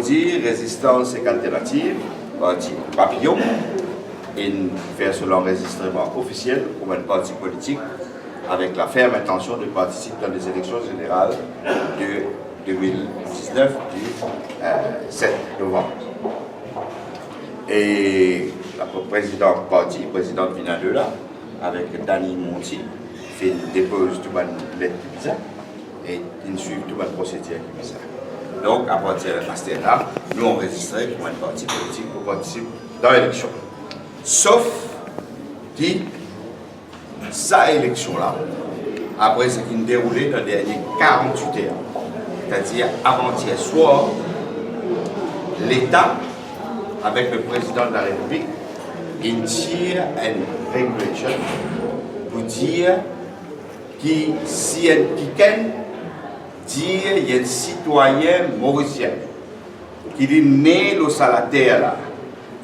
dire résistance et alternative, parti papillon, et faire selon l'enregistrement officiel comme un parti politique avec la ferme intention de participer dans les élections générales de 2019 du 7 novembre. Et la présidente parti, présidente Vinadela, avec Dani Monti, dépose tout le lettre qui bizarre et ils suivent tout le procédure qui bizarre. Donc, à partir de ce là nous on enregistré comme un parti politique pour participer dans l'élection. Sauf que sa élection-là, après ce qui a déroulé dans les dernières 48 heures, c'est-à-dire avant-hier soir, l'État, avec le président de la République, il tire une régulation pour dire que si quelqu'un dit qu'il y a un citoyen mauricien qui est né au Salataire là,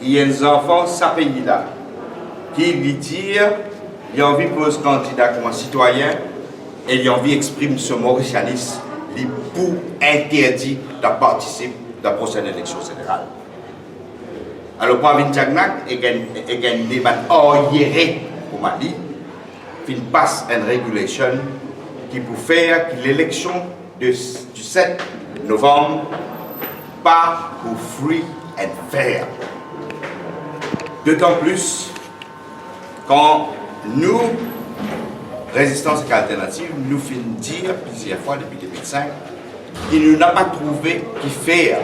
il y a des enfants de ce pays-là, qui lui dit qu'il a envie de poser candidat comme un citoyen et il a envie d'exprimer ce mauricianisme pour interdire de participer à la prochaine élection générale. Alors, Pravin Jagnak, il y a un débat arriéré au Mali, il passe une régulation qui peut faire que l'élection du 7 novembre pas pour free and fair. D'autant plus quand nous, Résistance et Alternative, nous finissons dire plusieurs fois depuis 2005 qu'il n'a pas trouvé qui faire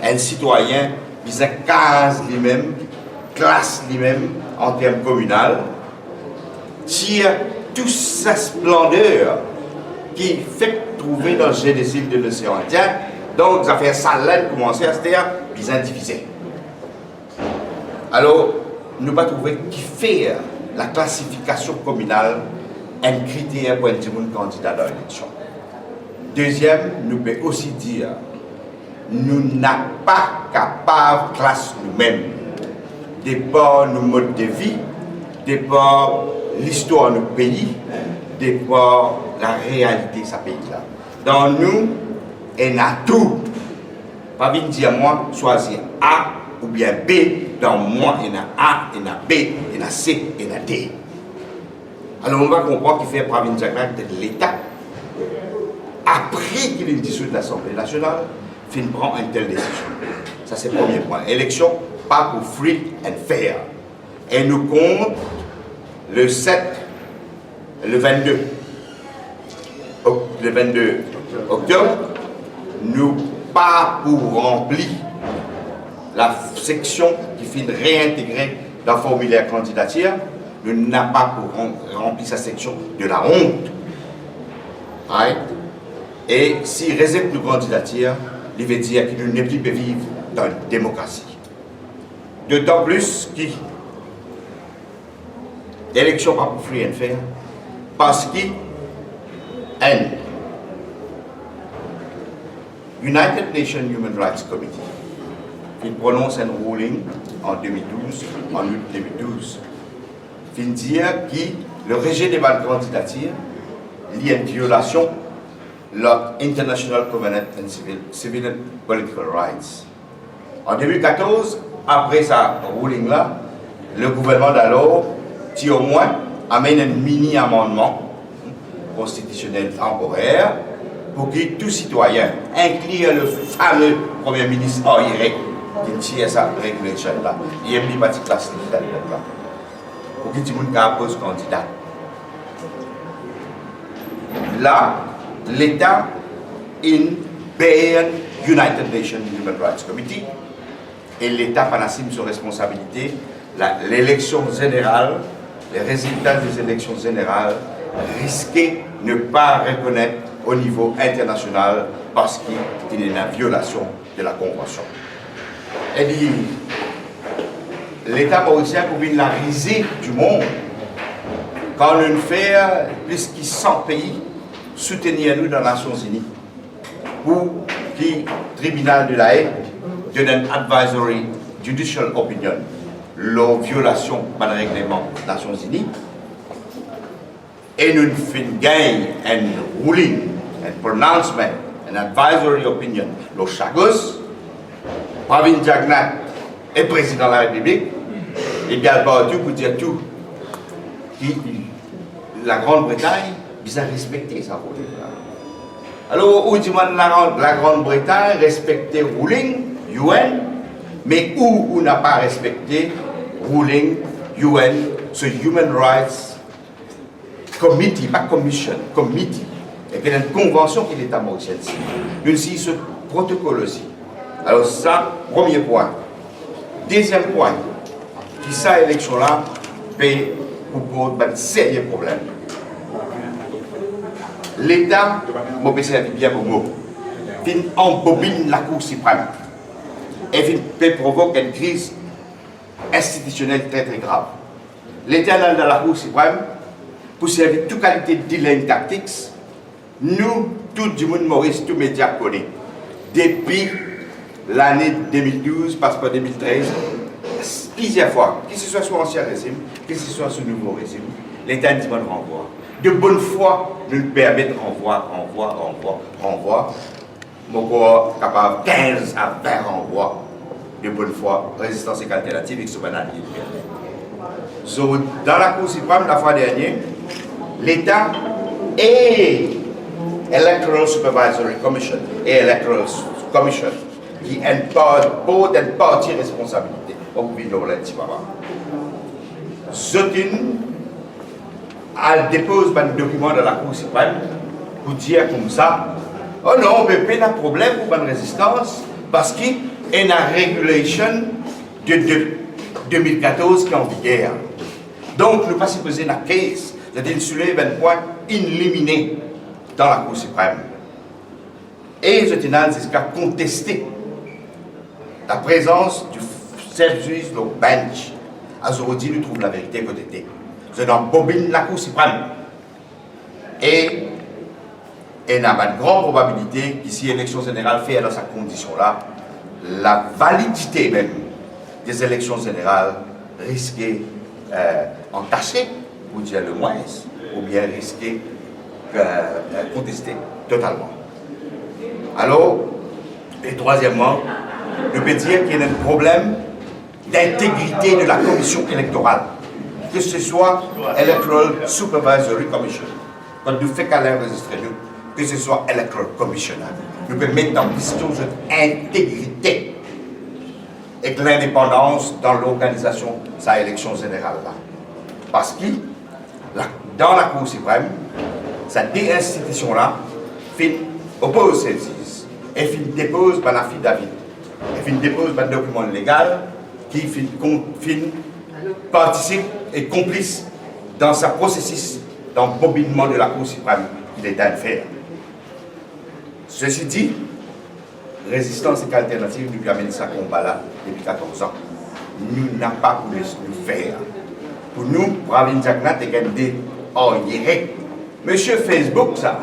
un citoyen qui a case lui-même, classe lui-même en termes communaux, tire toute sa splendeur qui fait trouver dans le génocide de l'océan Indien. Donc, ça fait ça là commencer à se dire qu'ils ont divisé. Alors, nous ne pas trouver qui fait la classification communale un critère pour un candidat dans l'élection. Deuxième, nous pouvons aussi dire nous n'sommes pas capables de classer nous-mêmes, de par nos modes de vie, de par l'histoire de nos pays, de par la réalité de ce pays-là. Dans nous, on a tout. Pas bien dire moi, choisir A ou bien B. Dans moi, il y a A, il y a B, il y a C, il y a D. Alors on va comprendre qu'il fait Pravin Jagnak de l'État. Après qu'il ait dissous de l'Assemblée nationale, il prend une telle décision. Ça c'est le premier point. Élection, pas pour free and fair. Et nous compte le 7, le 22 octobre, nous pas pour remplir la section qui finit réintégrer dans le formulaire candidature, nous n'avons pas pour remplir sa section de la honte. Right? Et s'il réserve une candidature, il veut dire qu'il ne peut plus vivre dans une démocratie. D'autant plus que l'élection pas pour free and fair, parce que United Nations Human Rights Committee, il prononce un ruling en 2012, en août 2012, il dit que le rejet des balles candidatures lié à une violation de l'International Covenant on Civil and Political Rights. En 2014, après sa ruling-là, le gouvernement d'alors, qui au moins amène un mini-amendement constitutionnel temporaire pour que tout citoyen, inclus le fameux Premier ministre Henri qui tire sa régulation-là, il y a une partie classe là pour que tout le monde pose candidat. Là, l'État in ban United Nations Human Rights Committee et l'État assume ses responsabilités. L'élection générale, les résultats des élections générales risquaient de ne pas reconnaître au niveau international parce qu'il y a une violation de la Convention. Et dit, l'État mauricien pour la risée du monde, quand on fait plus de 100 pays soutenir nous dans les Nations Unies pour que le tribunal de la Haye donne un advisory judicial opinion, la violation par le règlement des Nations Unies, et nous faisons gagner un ruling, un pronouncement, un advisory opinion, le Chagos, Pravin Jagnat est président de la République, et bien partout pour dire tout. La Grande-Bretagne, ils ont respecté ça. Alors, où dit la Grande-Bretagne respectait ruling UN, mais où on n'a pas respecté ruling UN, ce Human Rights Committee, pas Commission, Committee. Et qu'il y a une convention qui est l'État mauricien. Une si ce protocole aussi. Alors ça, premier point. Deuxième point, qui ça élection-là paye pour un sérieux problème. L'État, je vais essayer bien mon mot, embobine la Cour suprême et provoque une crise institutionnelle très très grave. L'État dans la Cour suprême, pour servir toute qualité de dealing tactics, nous, tout le monde Maurice, tous les médias connaissent. Depuis l'année 2012, passeport 2013, plusieurs fois, que ce soit sous l'ancien régime, que ce soit sous le nouveau régime, l'État dit bon renvoi. De bonne foi, nous permet de renvoi. Mon corps capable 15 à 20 renvois de bonne foi, résistance et alternative et ce banal. Dans la Cour suprême, la fois dernière, l'État et Electoral Supervisory Commission et Electoral Commission qui portent une partie de responsabilité au gouvernement de Zotin, elle dépose un document de la Cour suprême pour dire comme ça, oh non, on peut pas de problème pour une résistance parce qu'il y a une régulation de 2014 qui est en vigueur. Donc, nous ne pouvons pas poser la case, c'est-à-dire soulever un point éliminé dans la Cour suprême. Et je tiens jusqu'à contester la présence du chef juge de bench. Aujourd'hui, nous trouvons la vérité côté. C'est dans bobine la Cour suprême. Et il y a une grande probabilité qu'ici, l'élection générale fait dans cette condition-là, la validité même des élections générales risquée entachée, pour dire le moins, ou bien risquée contestée totalement. Alors, et troisièmement, je peux dire qu'il y a un problème d'intégrité de la commission électorale, que ce soit Electoral Supervisory Commission, quand nous faisons qu'à l'enregistrer nous, que ce soit Electoral Commissioner, nous pouvons mettre en question cette intégrité et l'indépendance dans l'organisation de sa élection générale-là. Parce que dans la Cour suprême, cette institution-là oppose celle-ci et dépose un affidavit, et dépose un document légal qui participe et complice dans ce processus d'embobinement de la Cour suprême qu'il est à faire. Ceci dit, résistance et alternative nous amène ce combat-là depuis 14 ans. Nous n'avons pas pu le faire. Pour nous, Pravin Jagnat est gagné en direct. Monsieur Facebook, ça.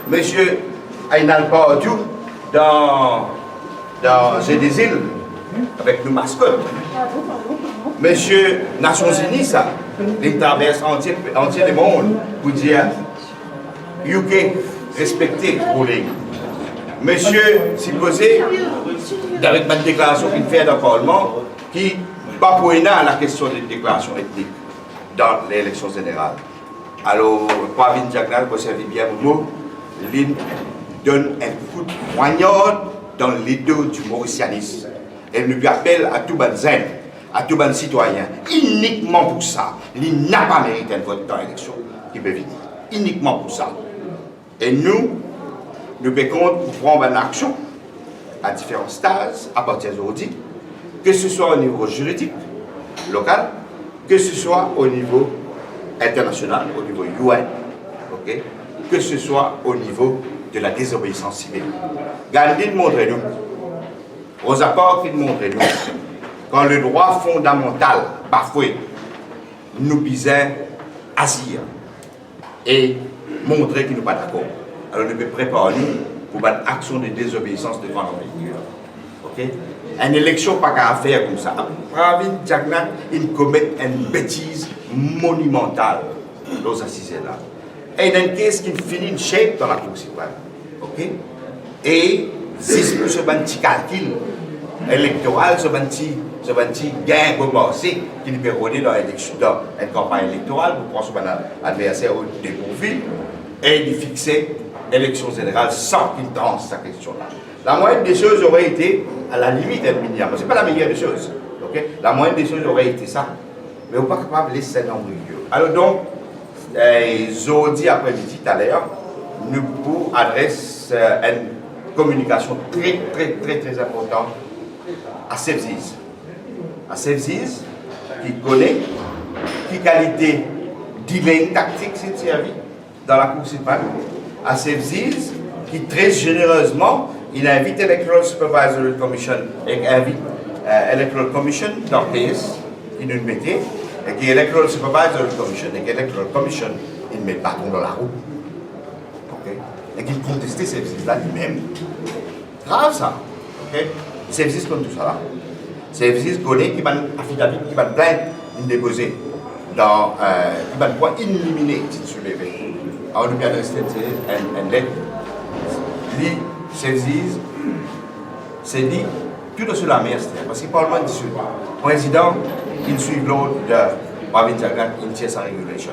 Monsieur Ainal Pardieu dans J'ai des îles avec nos mascottes. Monsieur Nations Unies, ça. Les traverses entières du monde pour dire UK respecté pour les. Monsieur Siposé, avec ma déclaration qu'il fait dans le Parlement, qui pas pour la question des déclarations ethniques dans l'élection générale. Alors, Pravin Jagnat, vous savez bien le mot, il donne un coup de poignard dans les dos du mauricianisme. Elle nous appelle à tout le zen, à tout le citoyen, uniquement pour ça. Il n'a pas mérité un vote dans l'élection qui peut venir. Uniquement pour ça. Et nous comptons pour prendre une action à différents stades à partir d'aujourd'hui, que ce soit au niveau juridique, local, que ce soit au niveau international, au niveau UN, okay? Que ce soit au niveau de la désobéissance civile. Gandhi montre-nous, aux accords qu'il montre-nous, quand le droit fondamental bafoué, nous bisons agir et montrer qu'il n'est pas d'accord. Alors nous devons préparer pour une action de désobéissance devant l'envergure. Okay? Une élection pas qu'à faire comme ça. Pravin Jagnat, il commet une bêtise monumentale dans ces assises-là. Et il y a une caisse qui finit une chèque dans la Cour suprême. Okay? Et si ce petit calcul électoral, ce petit gain commencé qui nous permet dans une campagne électorale pour prendre son adversaire au dépourvu et de fixer l'élection générale sans qu'il tranche sa question-là. La moindre des choses aurait été, à la limite, un milliard. Ce n'est pas la meilleure des choses. Okay? La moindre des choses aurait été ça. Mais on n'est pas capable de laisser un embryo. Alors donc, jeudi après-midi, tout à l'heure, nous vous adressons une communication très importante à Sevziz. À Sevziz, qui connaît, qui qualité d'idée tactique s'est servi dans la Cour suprême. À Sevziz, qui très généreusement, il invite l'Electoral Supervisory Commission et invite Electoral Commission dans le pays, qui nous mettait, et qui est Electoral Supervisory Commission, et qui Electoral Commission, il met le bâton dans la roue. Okay? Et qui contestait Sevziz là lui-même. Grave ça. Okay? Sevziz comme tout ça là. Sevziz connaît qui va affidavit, qui va plainte, il déposer dans, qui va pouvoir éliminer si tu le fais. Alors nous bien rester une lettre. Lui, Sevziz, c'est dit tout de cela mais parce que le Parlement dit le président, il suit l'ordre de Marvin Jagat, il tient sa régulation.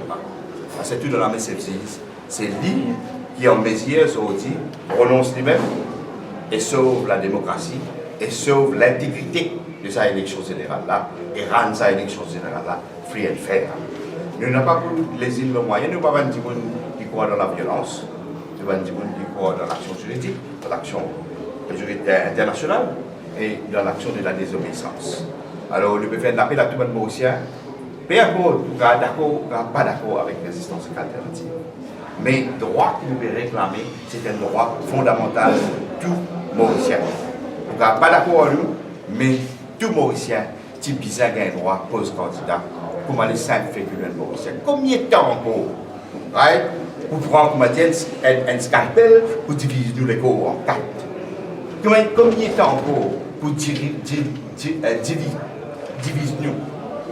C'est tout de la main Sevziz. C'est lui qui est en mesure, aujourd'hui, renonce lui-même et sauve la démocratie et sauve l'intégrité de sa élection générale là et rend sa élection générale là free and fair. Nous n'avons pas les îles moyens, nous n'avons pas dit qui croient dans la violence, nous n'avons pas dit qui croient dans l'action juridique, dans l'action internationale et dans l'action de la désobéissance. Alors, nous pouvons faire de l'appel à tout le monde mauricien, peu importe, d'accord ou pas d'accord avec la résistance alternative. Mais le droit que nous pouvons réclamer, c'est un droit fondamental de tout Mauricien. Nous ne pas d'accord avec nous, mais tout Mauricien, qui a un droit post-candidat, comme les 5 féculents Mauriciens. Combien de temps encore right? Pour prendre un scalpel pour diviser nous les corps en 4? Combien de temps encore pour diviser nous?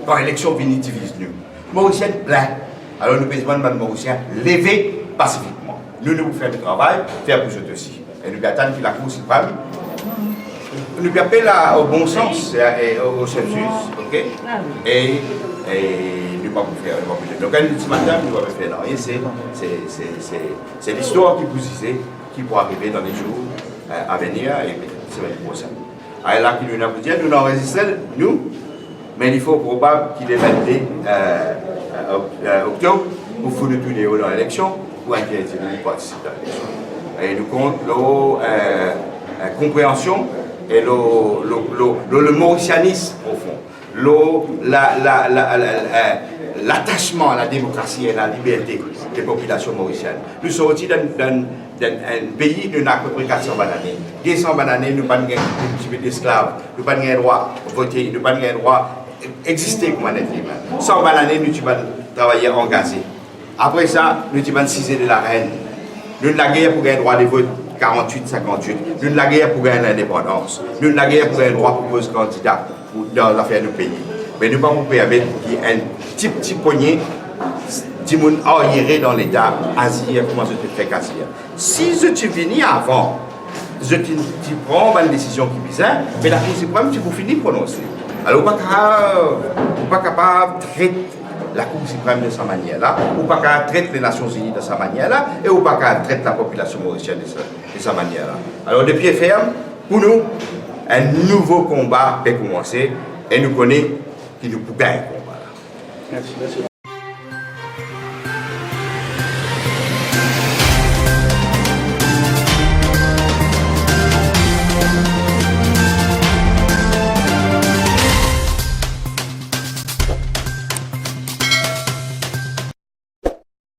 Quand l'élection vient, divise nous. Mauriciens plein. Alors nous besoin de Mauriciens lever pacifiquement. Nous faisons le travail, faire pour eux aussi. Et nous attendons que la Cour suprême nous appelle au bon sens et au census, ok? Et nous ne pouvons pas faire. Donc, ce matin, nous ne pouvons pas faire rien. C'est l'histoire qui vous disait qui pourra arriver dans les jours à venir et la semaine prochaine. Alors là, nous avons dit, nous enregistrons, nous, mais il faut probable qu'il est 22 octobre pour faire le tour dans l'élection pour interdire de participer à l'élection. Et nous comptons la compréhension et le mauricianisme profond, l'attachement à la démocratie et à la liberté des populations mauriciennes. Nous sommes aussi dans un pays de à peu près 400 années. 200 années, nous n'avons pas d'esclaves, nous n'avons pas le droit de voter, nous n'avons pas le droit d'exister comme un être humain. 100 années, nous avons travaillé en gazé. Après ça, nous avons cisé de la reine. Nous avons la guerre pour gagner le droit de vote 48-58. Nous avons la guerre pour gagner l'indépendance. Nous avons la guerre pour gagner le droit pour poser candidat dans l'affaire du pays. Mais nous ne pouvons pas permettre qu'il y ait un petit poignet de monde arriéré dans l'État, asile, comment je te fais casser. Si je te viens avant, je te prends une décision qui est bizarre, mais la Cour suprême, tu peux finir de prononcer. Alors, on n'est pas capable de traiter la Cour suprême de cette manière-là, ou pas capable de traiter les Nations Unies de cette manière-là, et ou pas capable de traiter la population mauricienne de cette manière-là. Alors, de pied ferme, pour nous, un nouveau combat peut commencer, et nous connaissons qu'il nous peut gagner. Merci.